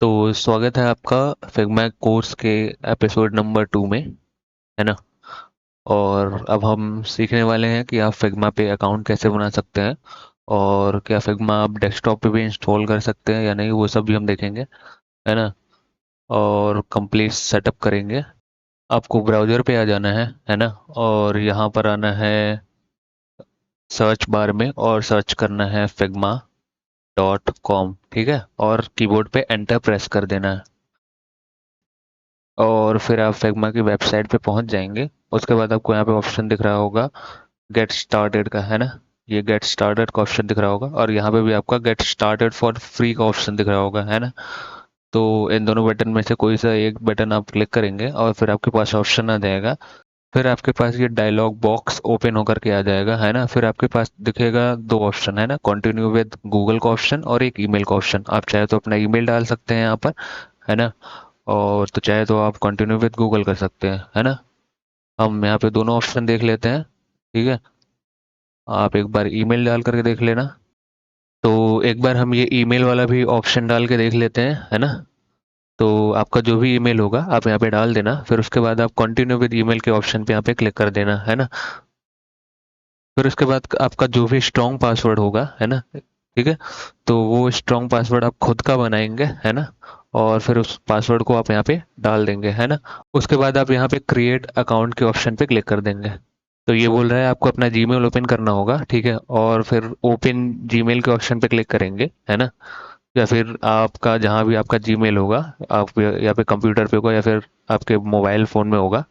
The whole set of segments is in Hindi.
तो स्वागत है आपका फिग्मा कोर्स के एपिसोड नंबर 2 में, है ना। और अब हम सीखने वाले हैं कि आप फिग्मा पे अकाउंट कैसे बना सकते हैं और क्या फिग्मा आप डेस्कटॉप पे भी इंस्टॉल कर सकते हैं या नहीं, वो सब भी हम देखेंगे, है ना। और कंप्लीट सेटअप करेंगे। आपको ब्राउज़र पे आ जाना है ना। और यहाँ पर आना है सर्च बार में और सर्च करना है figma.com, ठीक है। और कीबोर्ड पे एंटर प्रेस कर देना है और फिर आप फिग्मा की वेबसाइट पे पहुंच जाएंगे। उसके बाद आपको यहाँ पे ऑप्शन दिख रहा होगा गेट स्टार्टेड का, है ना। ये गेट स्टार्टेड का ऑप्शन दिख रहा होगा और यहाँ पे भी आपका गेट स्टार्टेड फॉर फ्री का ऑप्शन दिख रहा होगा, है ना। तो इन दोनों बटन में से कोई सा एक बटन आप क्लिक करेंगे और फिर आपके पास ऑप्शन आ जाएगा। फिर आपके पास ये डायलॉग बॉक्स ओपन होकर के आ जाएगा, है ना। फिर आपके पास दिखेगा दो ऑप्शन, है ना, कंटिन्यू विद गूगल का ऑप्शन और एक ईमेल का ऑप्शन। आप चाहे तो अपना ईमेल डाल सकते हैं यहाँ पर, है ना। और तो चाहे तो आप कंटिन्यू विद गूगल कर सकते हैं, है ना। हम यहाँ पे दोनों ऑप्शन देख लेते हैं, ठीक है। आप एक बार ईमेल डाल करके देख लेना। तो एक बार हम ये ईमेल वाला भी ऑप्शन डाल के देख लेते हैं, है ना। तो आपका जो भी ईमेल होगा आप यहाँ पे डाल देना, फिर उसके बाद आप कंटिन्यू विद ईमेल के ऑप्शन पे यहाँ पे क्लिक कर देना, है ना। फिर उसके बाद आपका जो भी स्ट्रॉन्ग पासवर्ड होगा, है ना, ठीक है। तो वो स्ट्रॉन्ग पासवर्ड आप खुद का बनाएंगे, है ना। और फिर उस पासवर्ड को आप यहाँ पे डाल देंगे, है ना। उसके बाद आप यहाँ पे क्रिएट अकाउंट के ऑप्शन पे क्लिक कर देंगे। तो ये बोल रहा है आपको अपना जीमेल ओपन करना होगा, ठीक है। और फिर ओपन जीमेल के ऑप्शन पे क्लिक करेंगे, है ना। या फिर आपका जहाँ भी आपका जीमेल होगा, आप या फिर कंप्यूटर पे होगा या फिर आपके मोबाइल फ़ोन में होगा,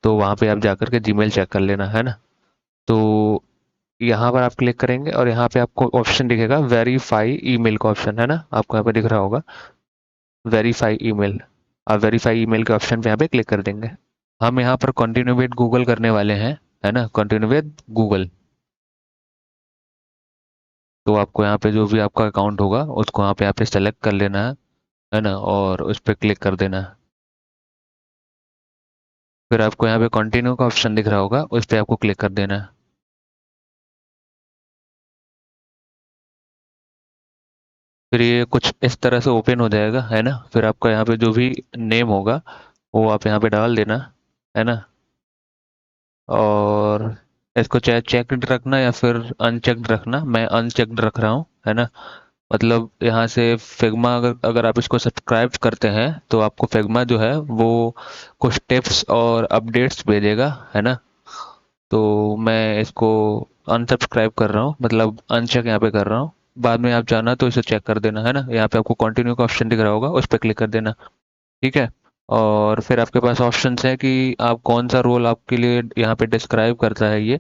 तो वहाँ पे आप जाकर के जीमेल चेक कर लेना, है ना। तो यहाँ पर आप क्लिक करेंगे और यहाँ पे आपको ऑप्शन दिखेगा वेरीफाई ईमेल का ऑप्शन, है ना, आपको यहाँ पे दिख रहा होगा वेरीफाई ईमेल। आप वेरीफाई ईमेल के ऑप्शन पे यहाँ पे क्लिक कर देंगे। हम यहाँ पर कंटिन्यू विद गूगल करने वाले हैं, है ना, कंटिन्यू विद गूगल। तो आपको यहाँ पे जो भी आपका अकाउंट होगा उसको यहाँ पे सेलेक्ट कर लेना है ना, और उस पर क्लिक कर देना है। फिर आपको यहाँ पे कंटिन्यू का ऑप्शन दिख रहा होगा, उस पर आपको क्लिक कर देना है। फिर ये कुछ इस तरह से ओपन हो जाएगा, है ना। फिर आपका यहाँ पे जो भी नेम होगा वो आप यहाँ पे डाल देना, है ना। और इसको चाहे चेक्ड रखना या फिर अनचेक्ड रखना, मैं अनचेक्ड रख रहा हूँ, है ना। मतलब यहाँ से फिग्मा अगर अगर आप इसको सब्सक्राइब करते हैं तो आपको फिग्मा जो है वो कुछ टिप्स और अपडेट्स भेजेगा, है ना। तो मैं इसको अनसब्सक्राइब कर रहा हूँ, मतलब अनचेक यहाँ पे कर रहा हूँ। बाद में आप जाना तो इसे चेक कर देना, है ना। यहाँ पे आपको कंटिन्यू का ऑप्शन दिख रहा होगा, उस पर क्लिक कर देना, ठीक है। और फिर आपके पास ऑप्शंस हैं कि आप कौन सा रोल आपके लिए यहाँ पे डिस्क्राइब करता है ये,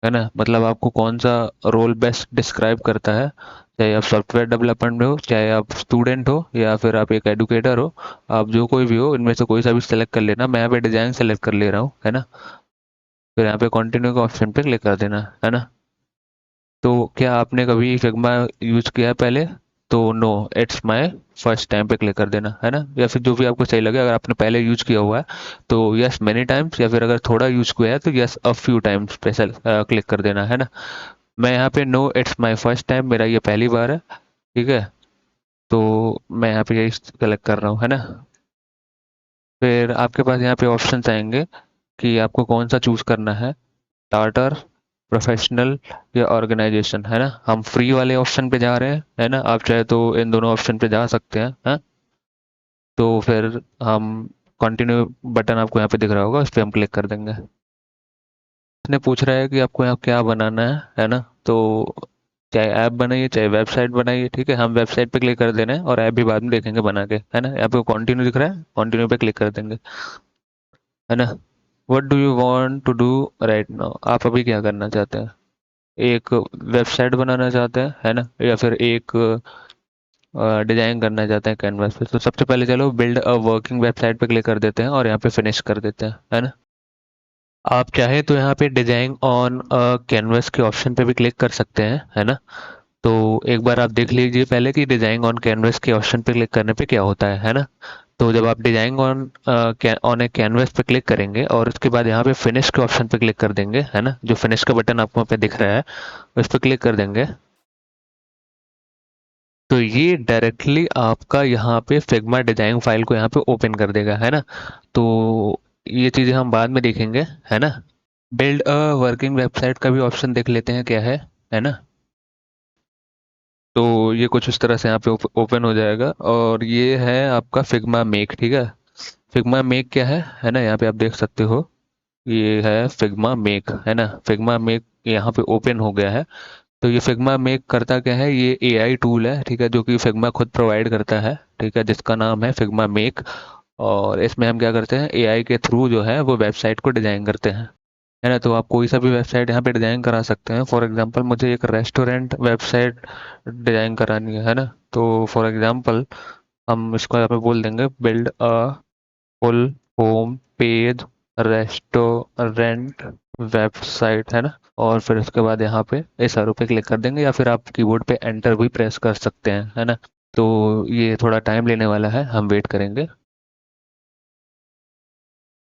है ना। मतलब आपको कौन सा रोल बेस्ट डिस्क्राइब करता है, चाहे आप सॉफ्टवेयर डेवलपमेंट में हो, चाहे आप स्टूडेंट हो या फिर आप एक एडुकेटर हो। आप जो कोई भी हो इनमें से कोई सा भी सेलेक्ट कर लेना। मैं यहाँ पे डिजाइन सेलेक्ट कर ले रहा हूँ, है ना। फिर यहाँ पे कंटिन्यू के ऑप्शन पे क्लिक कर देना, है ना। तो क्या आपने कभी फिग्मा यूज किया है पहले? तो no, it's my first time पे क्लिक कर देना, है ना। या फिर जो भी आपको सही लगे, अगर आपने पहले यूज किया हुआ है तो यस मेनी टाइम्स, या फिर अगर थोड़ा यूज किया है तो यस अ फ्यू टाइम्स पे क्लिक कर देना, है ना। मैं यहाँ पे no it's my first time, मेरा ये पहली बार है, ठीक है। तो मैं यहाँ पे यही सेलेक्ट कर रहा हूँ, है ना। फिर आपके पास यहाँ पे ऑप्शंस आएंगे कि आपको कौन सा चूज करना है, स्टार्टर, प्रोफेशनल या ऑर्गेनाइजेशन, है ना। हम फ्री वाले ऑप्शन पे जा रहे हैं, है ना। आप चाहे तो इन दोनों ऑप्शन पे जा सकते हैं, हाँ। तो फिर हम कंटिन्यू बटन आपको यहाँ पे दिख रहा होगा, उस पर हम क्लिक कर देंगे। इसने पूछ रहा है कि आपको यहाँ क्या बनाना है ना। तो चाहे ऐप बनाइए चाहे वेबसाइट बनाइए, ठीक है। हम वेबसाइट पे क्लिक कर देना है और ऐप भी बाद में देखेंगे बना के, है ना। यहाँ पे कंटिन्यू दिख रहा है, कंटिन्यू पे क्लिक कर देंगे, है ना। What do you want to do right now, आप अभी क्या करना चाहते हैं? एक वेबसाइट बनाना चाहते हैं, है ना, या फिर एक डिजाइन करना चाहते हैं कैनवास पे। तो सबसे पहले चलो बिल्ड अ वर्किंग वेबसाइट पे क्लिक कर देते हैं और यहाँ पे फिनिश कर देते हैं, है ना। आप चाहे तो यहाँ पे डिजाइन ऑन कैनवस के ऑप्शन पे भी क्लिक कर सकते हैं, है ना। तो एक बार आप देख लीजिए पहले कि डिजाइन ऑन कैनवस के ऑप्शन पे क्लिक करने पे क्या होता है ना। तो जब आप डिजाइन ऑन ए कैनवस पे क्लिक करेंगे और उसके बाद यहाँ पे फिनिश के ऑप्शन पे क्लिक कर देंगे, है ना, जो फिनिश का बटन आपको वहाँ पे दिख रहा है उस पर क्लिक कर देंगे। तो ये डायरेक्टली आपका यहाँ पे फिग्मा डिजाइन फाइल को यहाँ पे ओपन कर देगा, है ना। तो ये चीज़ें हम बाद में देखेंगे, है ना। बिल्ड अ वर्किंग वेबसाइट का भी ऑप्शन देख लेते हैं क्या है ना। तो ये कुछ इस तरह से यहाँ पे ओपन हो जाएगा और ये है आपका फिग्मा मेक, ठीक है। फिग्मा मेक क्या है ना, यहाँ पे आप देख सकते हो। ये है फिग्मा मेक, है ना। फिग्मा मेक यहाँ पे ओपन हो गया है। तो ये फिग्मा मेक करता क्या है, ये एआई टूल है, ठीक है, जो कि फिग्मा खुद प्रोवाइड करता है, ठीक है, जिसका नाम है फिग्मा मेक। और इसमें हम क्या करते हैं, एआई के थ्रू जो है वो वेबसाइट को डिजाइन करते हैं, है ना। तो आप कोई सा भी वेबसाइट यहाँ पे डिजाइन करा सकते हैं। फॉर एग्जांपल मुझे एक रेस्टोरेंट वेबसाइट डिजाइन करानी है ना। तो फॉर एग्जांपल हम इसको यहाँ पे बोल देंगे build a full home page restaurant website, है ना। और फिर उसके बाद यहाँ पे इस एरो पे क्लिक कर देंगे या फिर आप कीबोर्ड पे एंटर भी प्रेस कर सकते हैं, है ना। तो ये थोड़ा टाइम लेने वाला है, हम वेट करेंगे।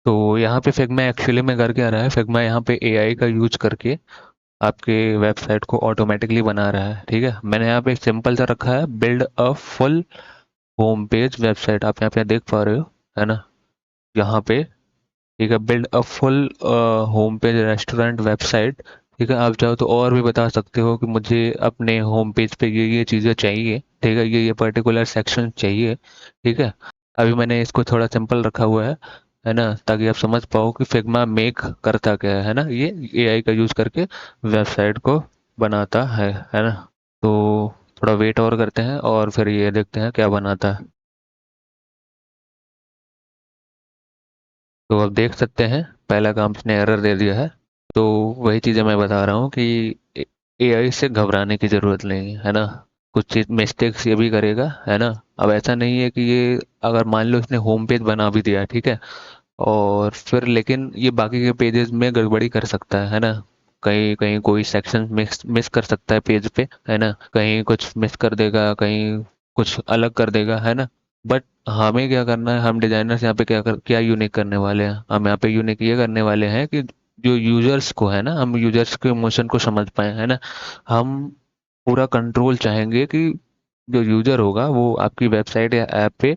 तो यहाँ पे फिग्मा एक्चुअली में कर क्या रहा है, फिग्मा यहाँ पे एआई का यूज करके आपके वेबसाइट को ऑटोमेटिकली बना रहा है, ठीक है। मैंने यहाँ पे एक सिंपल सा रखा है, build a full home page website, आप यहाँ पे देख पा रहे हो, है ना। यहाँ पे ठीक है, build a full home page restaurant website, ठीक है। आप चाहो तो और भी बता सकते हो कि मुझे अपने होम पेज पे ये चीज़ें चाहिए, ठीक है, ये पर्टिकुलर सेक्शन चाहिए, ठीक है। अभी मैंने इसको थोड़ा सिंपल रखा हुआ है ना, ताकि आप समझ पाओ कि फिग्मा मेक करता क्या है ना। ये एआई का यूज़ करके वेबसाइट को बनाता है ना। तो थोड़ा वेट और करते हैं और फिर ये देखते हैं क्या बनाता है। तो आप देख सकते हैं पहला काम इसने एरर दे दिया है। तो वही चीज़ें मैं बता रहा हूँ कि एआई से घबराने की ज़रूरत नहीं है ना। कुछ चीज़ मिस्टेक्स ये भी करेगा, है ना। अब ऐसा नहीं है कि ये, अगर मान लो इसने होम पेज बना भी दिया, ठीक है, और फिर लेकिन ये बाकी के पेजेस में गड़बड़ी कर सकता है ना। कहीं कहीं कोई सेक्शन मिस मिस कर सकता है पेज पे, है ना। कहीं कुछ मिस कर देगा, कहीं कुछ अलग कर देगा, है ना। बट हमें क्या करना है, हम डिजाइनर्स यहाँ पे क्या यूनिक करने वाले हैं, हम यहाँ पे यूनिक ये करने वाले हैं कि जो यूजर्स को है ना, हम यूजर्स के इमोशन को समझ पाए, है ना। हम पूरा कंट्रोल चाहेंगे कि जो यूजर होगा वो आपकी वेबसाइट या ऐप पे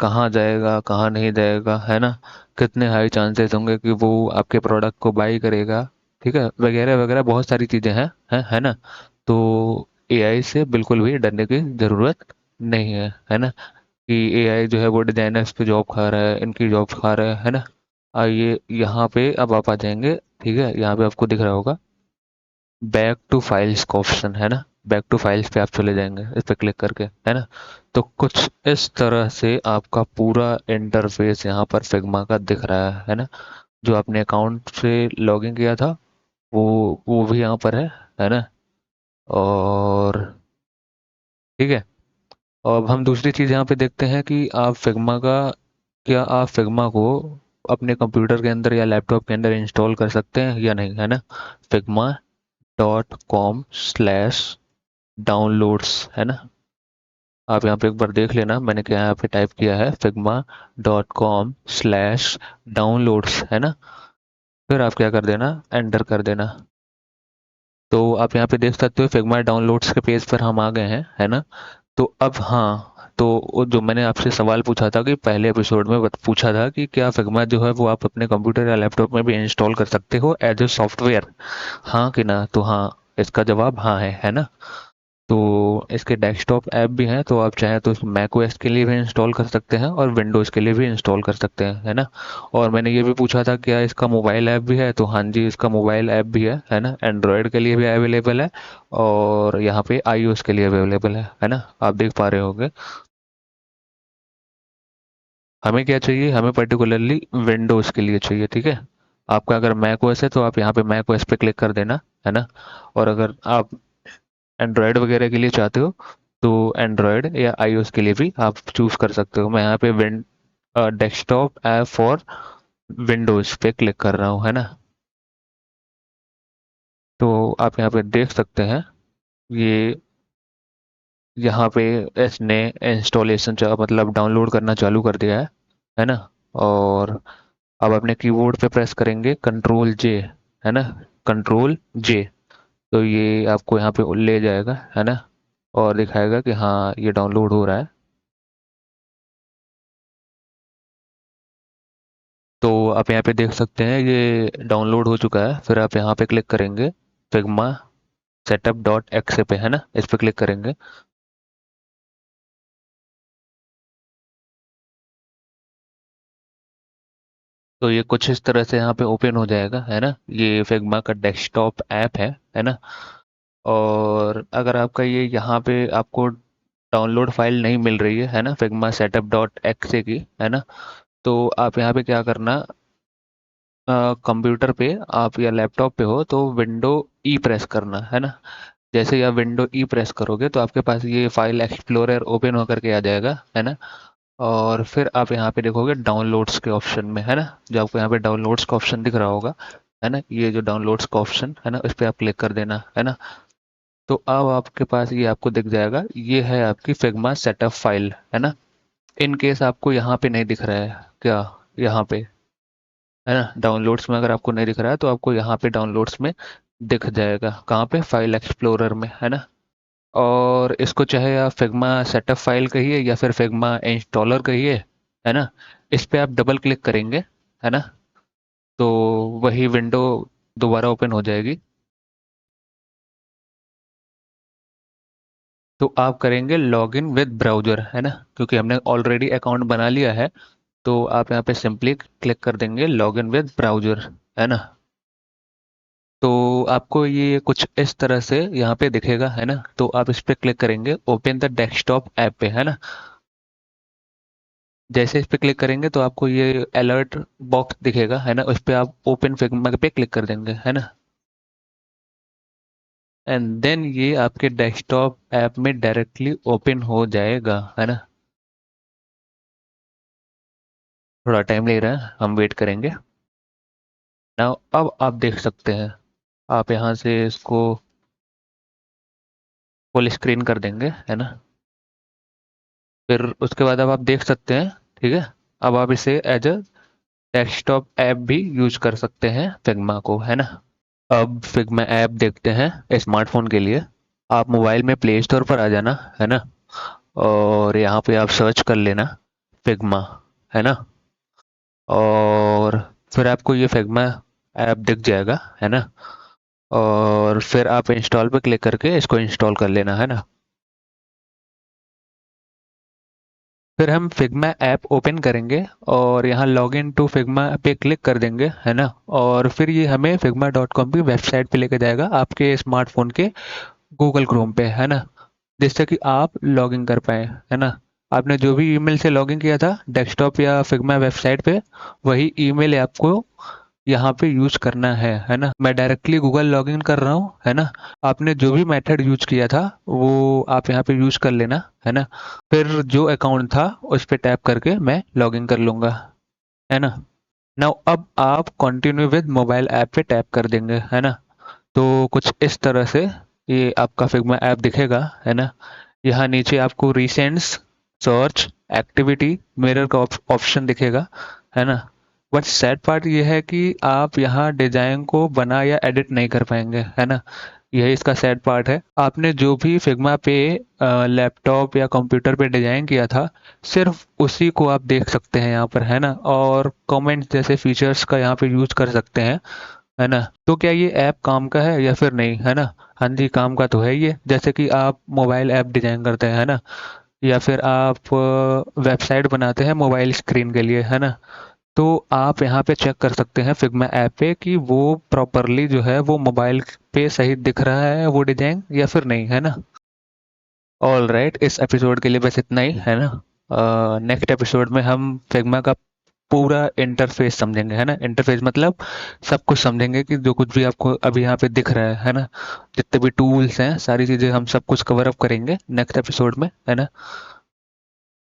कहाँ जाएगा, कहाँ नहीं जाएगा, है ना। कितने हाई चांसेस होंगे कि वो आपके प्रोडक्ट को बाई करेगा, ठीक है, वगैरह वगैरह बहुत सारी चीज़ें हैं, है ना। तो एआई से बिल्कुल भी डरने की ज़रूरत नहीं है ना। कि एआई जो है वो डिजाइनर्स पे जॉब खा रहा है, इनकी जॉब खा रहा है ना। आइए यहाँ पे अब आप आ जाएंगे, ठीक है, यहाँ पे आपको दिख रहा होगा बैक टू फाइल्स का ऑप्शन, है ना। बैक टू फाइल्स पे आप चले जाएंगे इस पे क्लिक करके, है ना। तो कुछ इस तरह से आपका पूरा इंटरफेस यहाँ पर फिग्मा का दिख रहा है ना। जो आपने अकाउंट से लॉगिन किया था वो भी यहाँ पर है ना। और ठीक है, अब हम दूसरी चीज़ यहाँ पे देखते हैं कि आप फिग्मा का, क्या आप फिग्मा को अपने कंप्यूटर के अंदर या लैपटॉप के अंदर इंस्टॉल कर सकते हैं या नहीं, है ना। फिग्मा .com/डाउनलोड्स, है ना। आप यहाँ पे एक बार देख लेना, मैंने क्या यहाँ पे टाइप किया है figma.com/डाउनलोड्स, है ना। फिर आप क्या कर देना, एंटर कर देना। तो आप यहाँ पे देख सकते हो फिग्मा डाउनलोड्स के पेज पर हम आ गए हैं, है ना। तो अब हाँ, तो वो जो मैंने आपसे सवाल पूछा था कि पहले एपिसोड में पूछा था कि क्या फिग्मा जो है वो आप अपने कंप्यूटर या लैपटॉप में भी इंस्टॉल कर सकते हो एज ए सॉफ्टवेयर, हाँ कि ना। तो हाँ, इसका जवाब हाँ है ना। तो इसके डेस्कटॉप ऐप भी हैं, तो आप चाहें तो मैक ओएस के लिए भी इंस्टॉल कर सकते हैं और विंडोज़ के लिए भी इंस्टॉल कर सकते हैं, है ना। और मैंने ये भी पूछा था क्या इसका मोबाइल ऐप भी है, तो हाँ जी, इसका मोबाइल ऐप भी है ना। एंड्रॉयड के लिए भी अवेलेबल है और यहाँ पे आईओएस के लिए भी अवेलेबल है ना। आप देख पा रहे होंगे। हमें क्या चाहिए, हमें पर्टिकुलरली विंडोज़ के लिए चाहिए, ठीक है। आपका अगर मैक ओएस है तो आप यहाँ पे मैक ओएस पे क्लिक कर देना, है ना। और अगर आप एंड्रॉयड वगैरह के लिए चाहते हो तो एंड्रॉयड या आईओएस के लिए भी आप चूज कर सकते हो। मैं यहाँ पे डेस्कटॉप ऐप फॉर विंडोज पे क्लिक कर रहा हूँ, है ना। तो आप यहाँ पे देख सकते हैं ये यहाँ पे इसने इंस्टॉलेशन मतलब डाउनलोड करना चालू कर दिया है ना। और अब अपने कीबोर्ड पे प्रेस करेंगे कंट्रोल J, है ना, कंट्रोल J। तो ये आपको यहाँ पे ले जाएगा, है ना। और दिखाएगा कि हाँ ये डाउनलोड हो रहा है। तो आप यहाँ पे देख सकते हैं ये डाउनलोड हो चुका है। फिर आप यहाँ पे क्लिक करेंगे फिग्मा सेटअप डॉट एक्स पे, है ना, इस पे क्लिक करेंगे। तो ये कुछ इस तरह से यहाँ पे ओपन हो जाएगा, है ना। ये फिग्मा का डेस्कटॉप ऐप है ना। और अगर आपका ये यहाँ पे आपको डाउनलोड फाइल नहीं मिल रही है ना, फिग्मा सेटअप डॉट एक्से की, है ना, तो आप यहाँ पे क्या करना, कंप्यूटर पे आप या लैपटॉप पे हो तो विंडो ई प्रेस करना, है ना। जैसे ही आप विंडो ई प्रेस करोगे तो आपके पास ये फाइल एक्सप्लोरर ओपन होकर के आ जाएगा, है ना। और फिर आप यहाँ पे देखोगे डाउनलोड्स के ऑप्शन में, है ना, जो आपको यहाँ पे डाउनलोड्स का ऑप्शन दिख रहा होगा, है ना, ये जो डाउनलोड्स का ऑप्शन है ना, उस पर आप क्लिक कर देना, है ना। तो अब आपके पास ये आपको दिख जाएगा, ये है आपकी फिग्मा सेटअप फाइल, है ना। इन केस आपको यहाँ पे नहीं दिख रहा है क्या, यहाँ पे, है ना, डाउनलोड्स में अगर आपको नहीं दिख रहा है तो आपको यहाँ पे डाउनलोड्स में दिख जाएगा, कहाँ पे, फाइल एक्सप्लोरर में, है ना। और इसको चाहे आप फिग्मा सेटअप फाइल कहिए या फिर फिग्मा इंस्टॉलर कहिए, है ना, इस पे आप डबल क्लिक करेंगे, है ना, तो वही विंडो दोबारा ओपन हो जाएगी। तो आप करेंगे लॉगिन विद ब्राउज़र, है ना, क्योंकि हमने ऑलरेडी अकाउंट बना लिया है। तो आप यहाँ पे सिंपली क्लिक कर देंगे लॉगिन विद ब्राउज़र, है ना। तो आपको ये कुछ इस तरह से यहाँ पे दिखेगा, है ना। तो आप इस पे क्लिक करेंगे ओपन द डेस्कटॉप ऐप पे, है ना। जैसे इस पे क्लिक करेंगे तो आपको ये अलर्ट बॉक्स दिखेगा, है ना, उस पे आप ओपन फिग्मा पे क्लिक कर देंगे, है ना। एंड देन ये आपके डेस्कटॉप ऐप में डायरेक्टली ओपन हो जाएगा, है ना। थोड़ा टाइम ले रहा है, हम वेट करेंगे। नाउ अब आप देख सकते हैं, आप यहाँ से इसको फुल स्क्रीन कर देंगे, है ना। फिर उसके बाद अब आप देख सकते हैं, ठीक है। अब आप इसे एज अ डेस्कटॉप ऐप भी यूज कर सकते हैं फिग्मा को, है ना। अब फिग्मा ऐप देखते हैं स्मार्टफोन के लिए। आप मोबाइल में प्ले स्टोर पर आ जाना, है ना, और यहाँ पे आप सर्च कर लेना फिग्मा, है ना। और फिर आपको ये फिग्मा ऐप दिख जाएगा, है ना। और फिर आप इंस्टॉल पे क्लिक करके इसको इंस्टॉल कर लेना, है ना। फिर हम फिग्मा ऐप ओपन करेंगे और यहाँ लॉग इन टू फिग्मा पे क्लिक कर देंगे, है ना। और फिर ये हमें फिग्मा डॉट कॉम की वेबसाइट पे लेके जाएगा आपके स्मार्टफोन के गूगल क्रोम पे, है ना, जिससे कि आप लॉगिन कर पाए, है ना। आपने जो भी ईमेल से लॉगिन किया था डेस्कटॉप या फिग्मा वेबसाइट पे, वही ईमेल आपको यहाँ पे यूज करना है ना। मैं डायरेक्टली गूगल लॉगिन कर रहा हूँ, है ना। आपने जो भी मेथड यूज किया था वो आप यहाँ पे यूज कर लेना, है ना। फिर जो अकाउंट था उस पे टैप करके मैं लॉगिन कर लूंगा, है ना। नाउ अब आप कंटिन्यू विद मोबाइल ऐप पे टैप कर देंगे, है ना। तो कुछ इस तरह से ये आपका फिग्मा ऐप दिखेगा, है ना। यहाँ नीचे आपको रिसेंट्स, सर्च, एक्टिविटी, मिरर का ऑप्शन दिखेगा, है ना। बट सैड पार्ट ये है कि आप यहाँ डिजाइन को बना या एडिट नहीं कर पाएंगे, है ना। यही इसका सैड पार्ट है। आपने जो भी फिग्मा पे लैपटॉप या कंप्यूटर पे डिजाइन किया था, सिर्फ उसी को आप देख सकते हैं यहाँ पर, है ना। और कमेंट्स जैसे फीचर्स का यहाँ पे यूज कर सकते हैं, है ना। तो क्या ये ऐप काम का है या फिर नहीं, है ना। हाँ जी, काम का तो है ये। जैसे कि आप मोबाइल ऐप डिजाइन करते हैं, है ना, या फिर आप वेबसाइट बनाते हैं मोबाइल स्क्रीन के लिए, है ना। तो आप यहाँ पे चेक कर सकते हैं फिग्मा ऐप पे कि वो प्रॉपरली जो है वो मोबाइल पे सही दिख रहा है वो डिजाइन या फिर नहीं, है ना। ऑल राइट, इस एपिसोड के लिए बस इतना ही, है ना। नेक्स्ट एपिसोड में हम फिग्मा का पूरा इंटरफेस समझेंगे, है ना। इंटरफेस मतलब सब कुछ समझेंगे कि जो कुछ भी आपको अभी यहाँ पे दिख रहा है ना, जितने भी टूल्स हैं, सारी चीज़ें हम सब कुछ कवर अप करेंगे नेक्स्ट एपिसोड में, है ना।